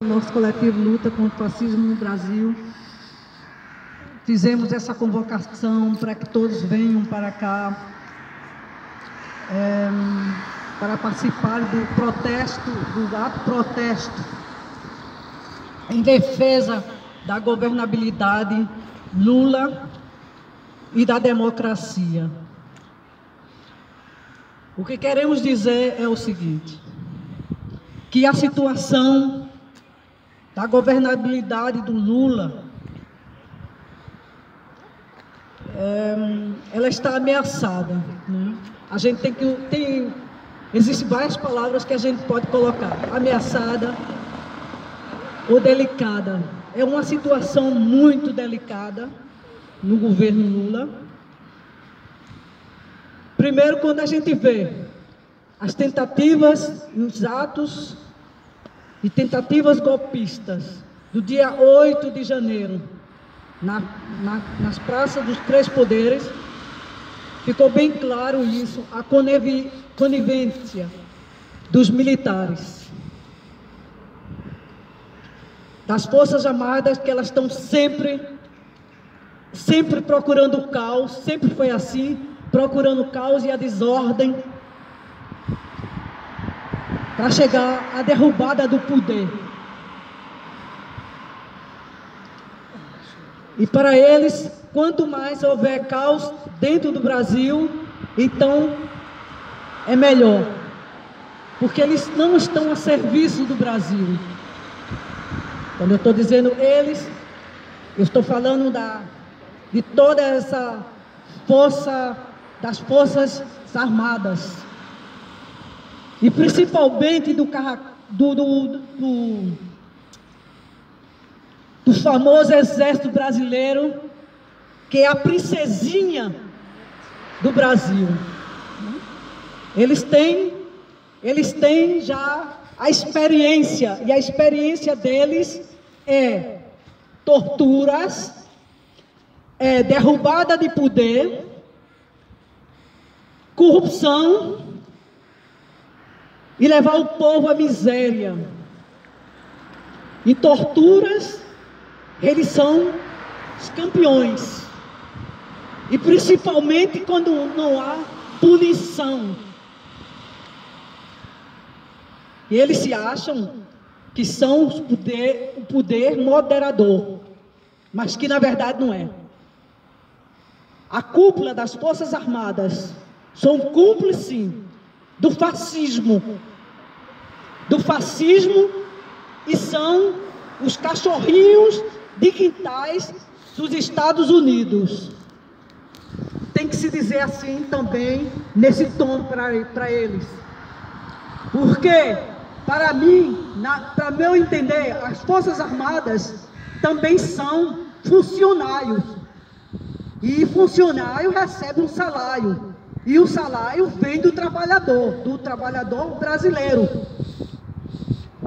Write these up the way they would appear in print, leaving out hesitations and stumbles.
Nosso coletivo luta contra o fascismo no Brasil. Fizemos essa convocação para que todos venham para cá, para participar do protesto, do ato protesto em defesa da governabilidade Lula e da democracia. O que queremos dizer é o seguinte, que a situação da governabilidade do Lula, ela está ameaçada, né? A gente existem várias palavras que a gente pode colocar: ameaçada ou delicada. É uma situação muito delicada no governo Lula. Primeiro, quando a gente vê as tentativas e os atos e tentativas golpistas do dia 8 de janeiro, nas praças dos três poderes, ficou bem claro isso, a conivência dos militares, das Forças Armadas, que elas estão sempre procurando o caos, sempre foi assim, procurando o caos e a desordem, para chegar à derrubada do poder. E para eles, quanto mais houver caos dentro do Brasil, então é melhor, porque eles não estão a serviço do Brasil. Quando eu estou dizendo eles, eu estou falando de toda essa força, das Forças Armadas, e principalmente do famoso Exército Brasileiro, que é a princesinha do Brasil. Eles têm já a experiência, e a experiência deles é torturas, é derrubada de poder, corrupção e levar o povo à miséria. Em torturas, eles são os campeões. E principalmente quando não há punição. E eles se acham que são o poder moderador, mas que na verdade não é. A cúpula das Forças Armadas são cúmplices, sim, do fascismo, e são os cachorrinhos de quintais dos Estados Unidos. Tem que se dizer assim também, nesse tom para eles. Porque, para mim, para meu entender, as Forças Armadas também são funcionários. E funcionário recebe um salário. E o salário vem do trabalhador brasileiro.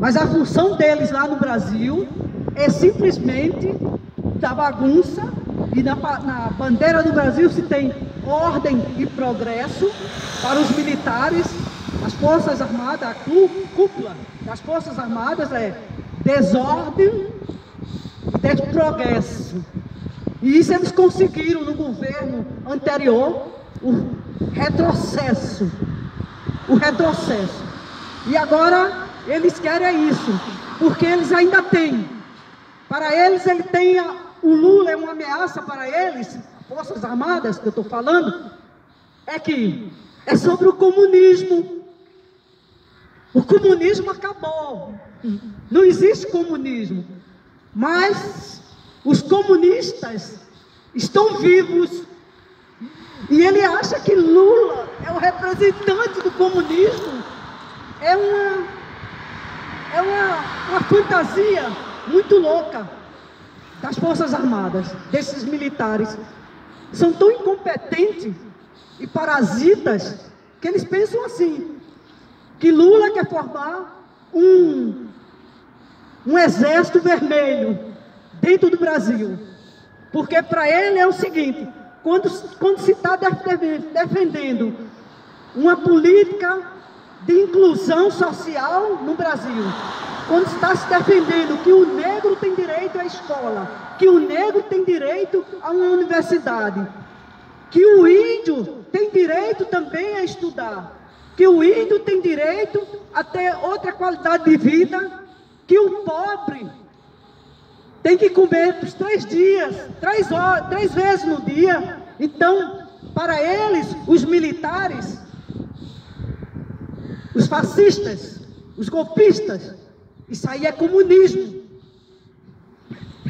Mas a função deles lá no Brasil é simplesmente da bagunça, e na bandeira do Brasil se tem ordem e progresso. Para os militares, as Forças Armadas, a cúpula das Forças Armadas é desordem e desprogresso. E isso eles conseguiram no governo anterior, o retrocesso. E agora eles querem isso, porque eles ainda têm. Para eles, o Lula é uma ameaça para eles, Forças Armadas, que eu estou falando, é sobre o comunismo. O comunismo acabou. Não existe comunismo. Mas os comunistas estão vivos. E ele acha que Lula é o representante do comunismo. É uma fantasia muito louca das Forças Armadas, desses militares. São tão incompetentes e parasitas que eles pensam assim, que Lula quer formar um exército vermelho dentro do Brasil. Porque para ele é o seguinte: quando se está defendendo uma política de inclusão social no Brasil, quando está se defendendo que o negro tem direito à escola, que o negro tem direito a uma universidade, que o índio tem direito também a estudar, que o índio tem direito a ter outra qualidade de vida, que o pobre tem que comer por 3 dias, 3 vezes no dia. Então, para eles, os militares, os fascistas, os golpistas, isso aí é comunismo.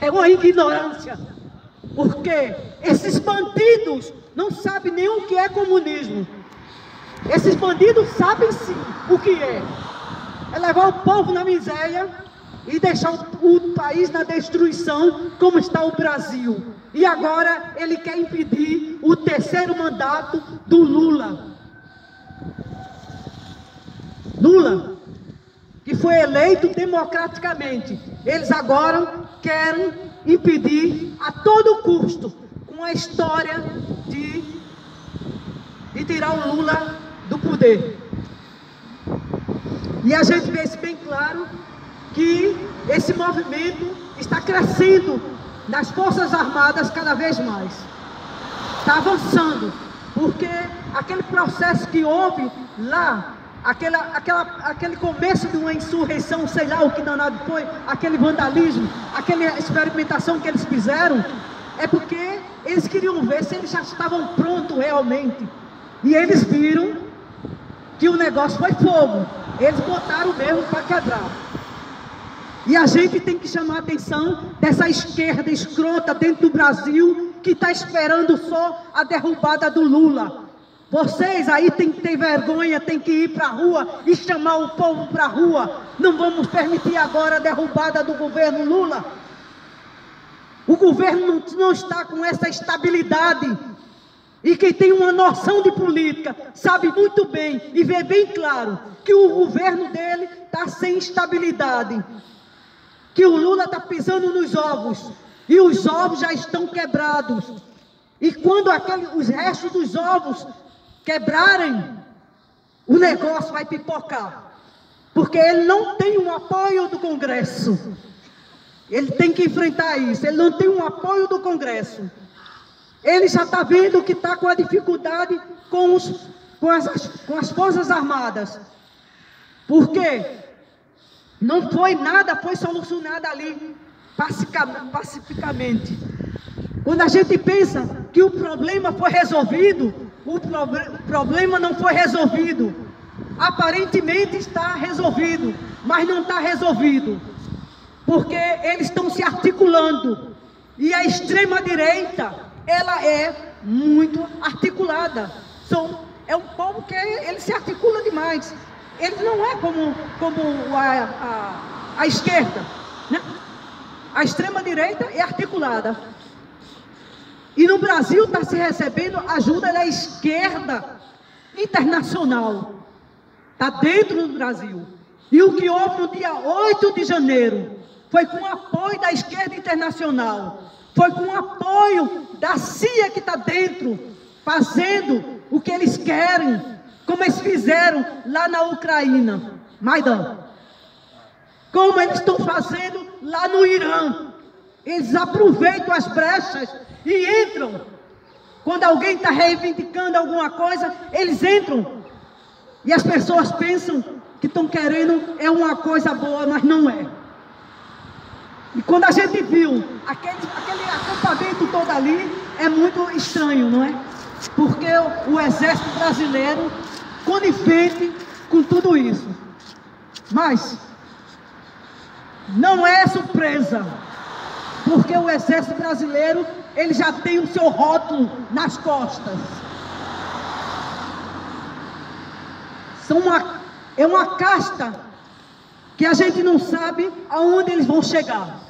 É uma ignorância. Porque esses bandidos não sabem nem o que é comunismo. Esses bandidos sabem sim o que é. É levar o povo na miséria e deixar o país na destruição, como está o Brasil. E agora ele quer impedir o 3º mandato do Lula. Lula, que foi eleito democraticamente. Eles agora querem impedir a todo custo, com a história de tirar o Lula do poder. E a gente vê isso bem claro, que esse movimento está crescendo nas Forças Armadas cada vez mais. Está avançando, porque aquele processo que houve lá, aquele começo de uma insurreição, sei lá o que danado foi, aquele vandalismo, aquela experimentação que eles fizeram, é porque eles queriam ver se eles já estavam prontos realmente. E eles viram que o negócio foi fogo. Eles botaram mesmo para quebrar. E a gente tem que chamar a atenção dessa esquerda escrota dentro do Brasil, que está esperando só a derrubada do Lula. Vocês aí tem que ter vergonha, tem que ir para a rua e chamar o povo para a rua. Não vamos permitir agora a derrubada do governo Lula. O governo não está com essa estabilidade. E quem tem uma noção de política sabe muito bem e vê bem claro que o governo dele está sem estabilidade. Que o Lula está pisando nos ovos. E os ovos já estão quebrados. E quando os restos dos ovos quebrarem, o negócio vai pipocar. Porque ele não tem um apoio do Congresso. Ele tem que enfrentar isso. Ele não tem um apoio do Congresso. Ele já está vendo que está com a dificuldade com as Forças Armadas. Por quê? Não foi nada, foi solucionado ali pacificamente. Quando a gente pensa que o problema foi resolvido, o problema não foi resolvido. Aparentemente está resolvido, mas não está resolvido. Porque eles estão se articulando. E a extrema-direita, ela é muito articulada. É um povo que ele se articula demais. Ele não é como a esquerda, né? A extrema-direita é articulada. E no Brasil está se recebendo ajuda da esquerda internacional. Está dentro do Brasil. E o que houve no dia 8 de janeiro foi com o apoio da esquerda internacional. Foi com o apoio da CIA que está dentro, fazendo o que eles querem, como eles fizeram lá na Ucrânia, Maidan. Como eles estão fazendo lá no Irã. Eles aproveitam as brechas e entram. Quando alguém está reivindicando alguma coisa, eles entram. E as pessoas pensam que estão querendo é uma coisa boa, mas não é. E quando a gente viu aquele acampamento todo ali, é muito estranho, não é? Porque o exército brasileiro conivente com tudo isso. Mas não é surpresa, porque o exército brasileiro, ele já tem o seu rótulo nas costas. É uma casta que a gente não sabe aonde eles vão chegar.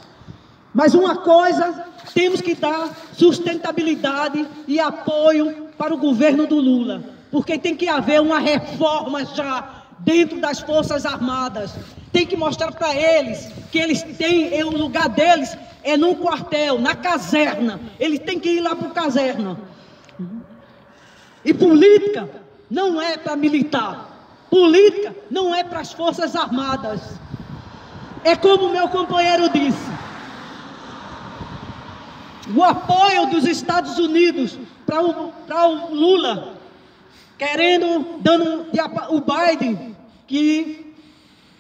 Mas uma coisa, temos que dar sustentabilidade e apoio para o governo do Lula, porque tem que haver uma reforma já dentro das Forças Armadas. Tem que mostrar para eles que eles têm, o lugar deles é no quartel, na caserna. Eles têm que ir lá para a caserna. E política não é para militar. Política não é para as Forças Armadas. É como meu companheiro disse, o apoio dos Estados Unidos para o Lula, dando o Biden, que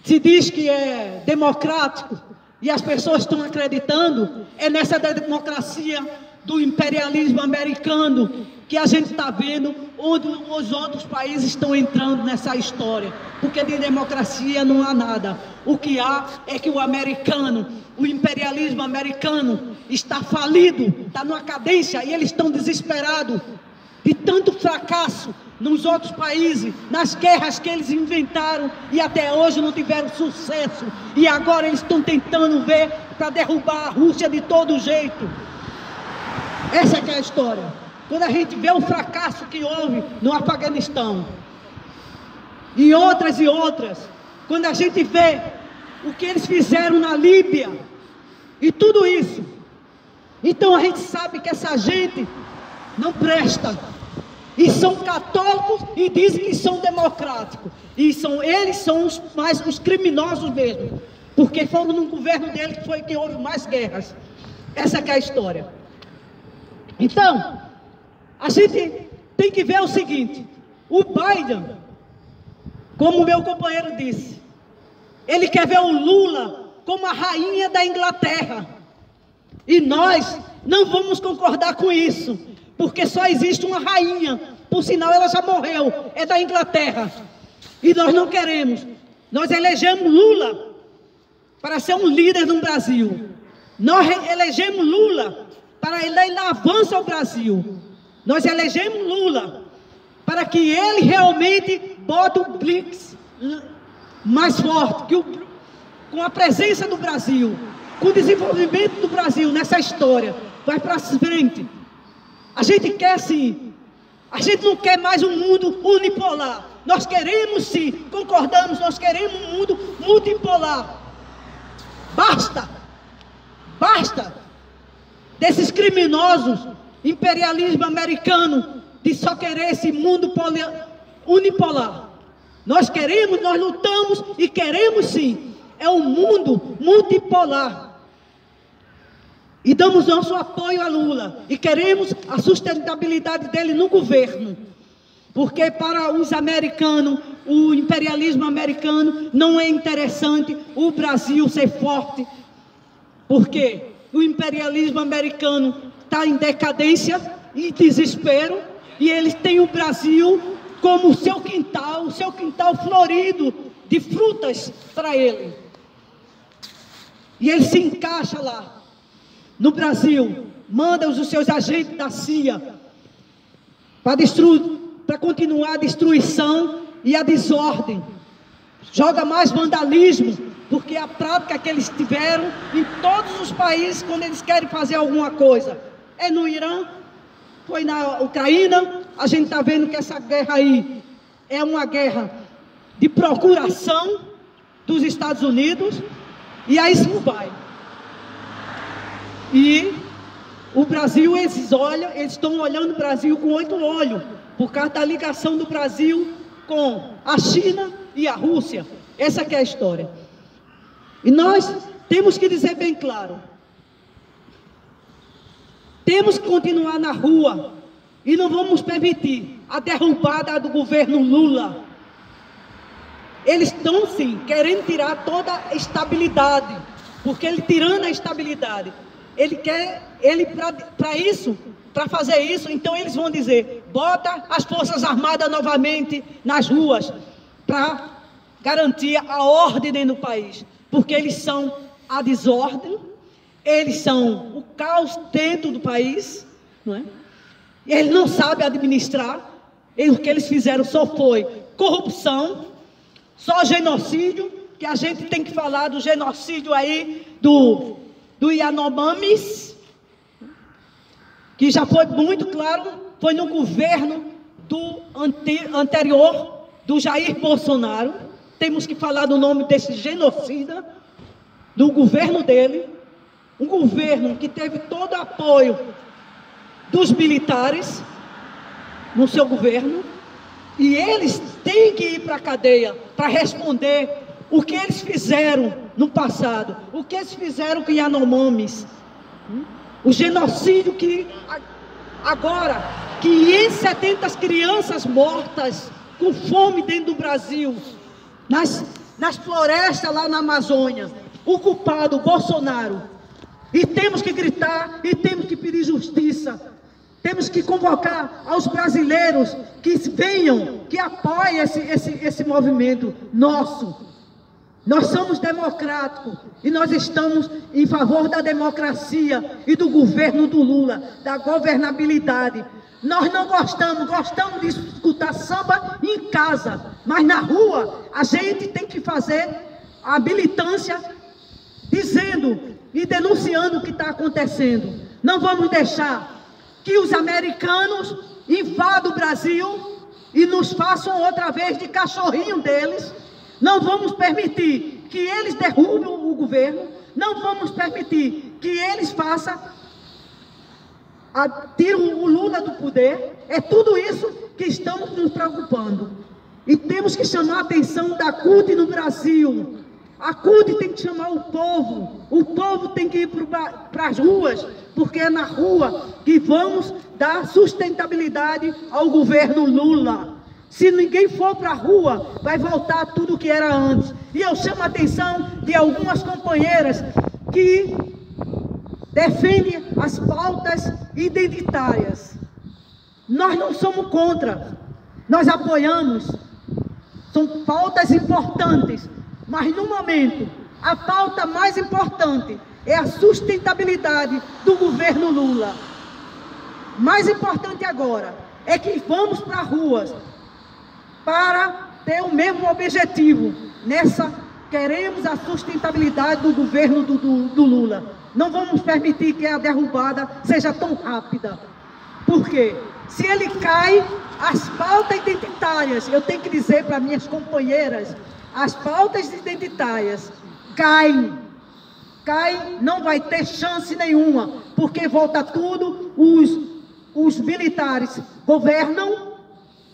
se diz que é democrático, e as pessoas estão acreditando, é nessa democracia do imperialismo americano que a gente está vendo, onde os outros países estão entrando nessa história, porque de democracia não há nada. O que há é que o imperialismo americano está falido, está numa cadência, e eles estão desesperados de tanto fracasso nos outros países, nas guerras que eles inventaram e até hoje não tiveram sucesso, e agora eles estão tentando ver para derrubar a Rússia de todo jeito. Essa que é a história. Quando a gente vê o fracasso que houve no Afeganistão e outras, quando a gente vê o que eles fizeram na Líbia e tudo isso, então a gente sabe que essa gente não presta, e são católicos e dizem que são democráticos, e eles são os criminosos mesmo, porque foram no governo dele que houve mais guerras. Essa que é a história. Então, a gente tem que ver o seguinte: o Biden, como o meu companheiro disse, ele quer ver o Lula como a rainha da Inglaterra, e nós não vamos concordar com isso, porque só existe uma rainha, por sinal ela já morreu, é da Inglaterra, e nós não queremos. Nós elegemos Lula para ser um líder no Brasil, nós elegemos Lula para ele avançar o Brasil, nós elegemos Lula para que ele realmente bote o BRICS mais forte, com a presença do Brasil, com o desenvolvimento do Brasil nessa história, vai para frente. A gente quer sim, a gente não quer mais um mundo unipolar, nós queremos sim, concordamos, nós queremos um mundo multipolar. Basta desses criminosos, imperialismo americano, de só querer esse mundo unipolar. Nós queremos, nós lutamos e queremos sim, é um mundo multipolar. E damos nosso apoio a Lula, e queremos a sustentabilidade dele no governo, porque para os americanos, o imperialismo americano, não é interessante o Brasil ser forte, porque o imperialismo americano está em decadência e desespero, e eles têm o Brasil como o seu quintal florido de frutas para ele, e ele se encaixa lá no Brasil, manda os seus agentes da CIA para continuar a destruição e a desordem, joga mais vandalismo, porque a prática que eles tiveram em todos os países, quando eles querem fazer alguma coisa, é no Irã, foi na Ucrânia. A gente está vendo que essa guerra aí é uma guerra de procuração dos Estados Unidos, e aí isso vai. E o Brasil, eles estão olhando o Brasil com 8 olhos, por causa da ligação do Brasil com a China e a Rússia. Essa que é a história. E nós temos que dizer bem claro, temos que continuar na rua, e não vamos permitir a derrubada do governo Lula. Eles estão sim querendo tirar toda a estabilidade, porque ele tirando a estabilidade, para fazer isso, então eles vão dizer, bota as Forças Armadas novamente nas ruas, para garantir a ordem dentro do país, porque eles são a desordem, eles são o caos dentro do país, não é? E eles não sabem administrar, o que eles fizeram só foi corrupção, só genocídio, que a gente tem que falar do genocídio aí do Yanomamis, que já foi muito claro, foi no governo anterior do Jair Bolsonaro. Temos que falar do nome desse genocida, do governo dele, um governo que teve todo o apoio dos militares no seu governo, e eles têm que ir para a cadeia para responder o que eles fizeram no passado, o que eles fizeram com Yanomamis, o genocídio que agora 570 crianças mortas com fome dentro do Brasil, nas florestas lá na Amazônia, o culpado, Bolsonaro. E temos que gritar e temos que pedir justiça. Temos que convocar aos brasileiros que venham, que apoiem esse movimento nosso. Nós somos democráticos e nós estamos em favor da democracia e do governo do Lula, da governabilidade. Nós não gostamos de escutar samba em casa, mas na rua a gente tem que fazer a militância dizendo e denunciando o que está acontecendo. Não vamos deixar que os americanos invadam o Brasil e nos façam outra vez de cachorrinho deles. Não vamos permitir que eles derrubem o governo. Não vamos permitir que eles tirem o Lula do poder. É tudo isso que estamos nos preocupando. E temos que chamar a atenção da CUT no Brasil. A CUT tem que chamar o povo tem que ir para as ruas, porque é na rua que vamos dar sustentabilidade ao governo Lula. Se ninguém for para a rua, vai voltar tudo o que era antes. E eu chamo a atenção de algumas companheiras que defendem as pautas identitárias. Nós não somos contra, nós apoiamos. São pautas importantes, mas no momento, a pauta mais importante é a sustentabilidade do governo Lula. Mais importante agora é que vamos para as ruas para ter o mesmo objetivo. Queremos a sustentabilidade do governo do Lula. Não vamos permitir que a derrubada seja tão rápida. Por quê? Se ele cai, as pautas identitárias, eu tenho que dizer para minhas companheiras, as pautas identitárias caem, não vai ter chance nenhuma, porque volta tudo, os militares governam,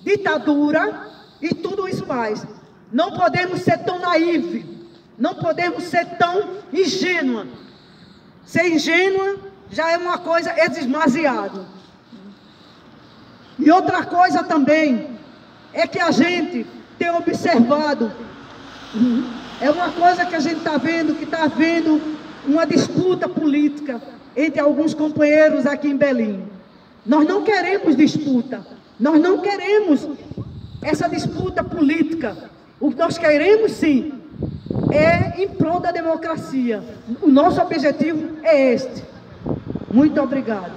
ditadura e tudo isso mais. Não podemos ser tão naivos, não podemos ser tão ingênua. Ser ingênua já é uma coisa, é demasiado. E outra coisa também é que a gente tem observado, é uma coisa que a gente está vendo, que está havendo uma disputa política entre alguns companheiros aqui em Belém. Nós não queremos disputa, nós não queremos essa disputa política. O que nós queremos, sim, é em prol da democracia. O nosso objetivo é este. Muito obrigado.